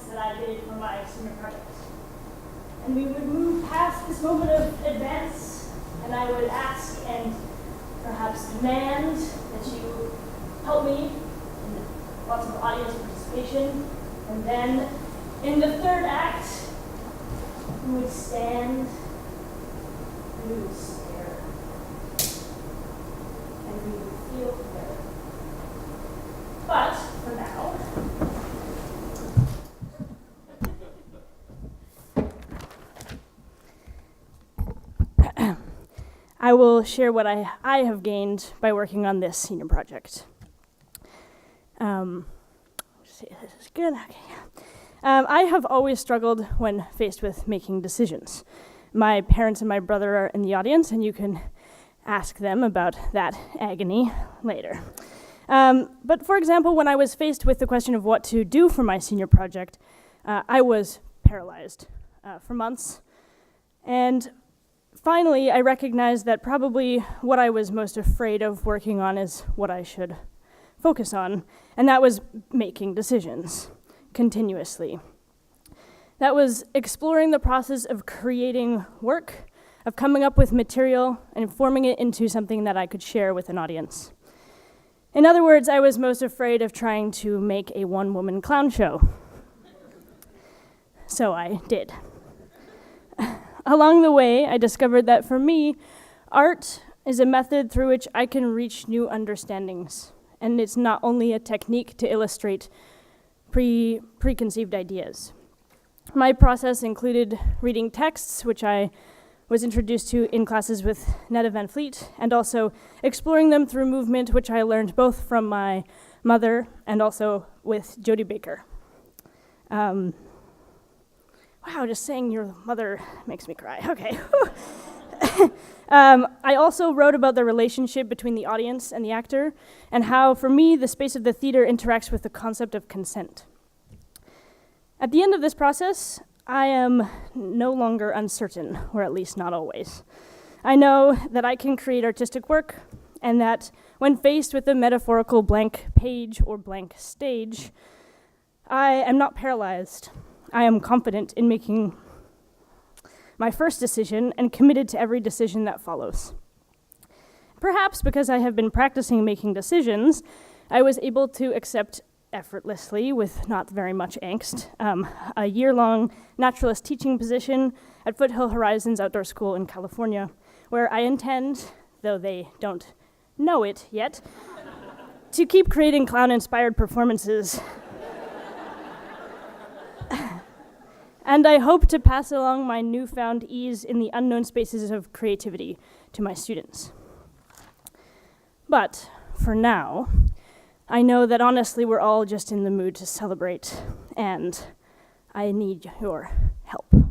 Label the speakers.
Speaker 1: That I did for my senior project. And we would move past this moment of advance, and I would ask and perhaps demand that you help me in lots of audience participation. And then in the third act, we would stand and we would stare and we would feel together. But for now, I will share what I have gained by working on this senior project. See if this is good. Okay. I have always struggled when faced with making decisions. My parents and my brother are in the audience, and you can ask them about that agony later. But for example, when I was faced with the question of what to do for my senior project, I was paralyzed for months. And finally, I recognized that probably what I was most afraid of working on is what I should focus on, and that was making decisions continuously. That was exploring the process of creating work, of coming up with material and forming it into something that I could share with an audience. In other words, I was most afraid of trying to make a one-woman clown show. So I did. Along the way, I discovered that for me, art is a method through which I can reach new understandings, and it's not only a technique to illustrate preconceived ideas. My process included reading texts, which I was introduced to in classes with Netta Van Fleet, and also exploring them through movement, which I learned both from my mother and also with Jody Baker. Wow, just saying your mother makes me cry. Okay. I also wrote about the relationship between the audience and the actor, and how, for me, the space of the theater interacts with the concept of consent. At the end of this process, I am no longer uncertain, or at least not always. I know that I can create artistic work, and that when faced with a metaphorical blank page or blank stage, I am not paralyzed. I am confident in making my first decision and committed to every decision that follows. Perhaps because I have been practicing making decisions, I was able to accept effortlessly with not very much angst, a year-long naturalist teaching position at Foothill Horizons Outdoor School in California, where I intend, though they don't know it yet, to keep creating clown-inspired performances. And I hope to pass along my newfound ease in the unknown spaces of creativity to my students. But for now, I know that honestly we're all just in the mood to celebrate, and I need your help.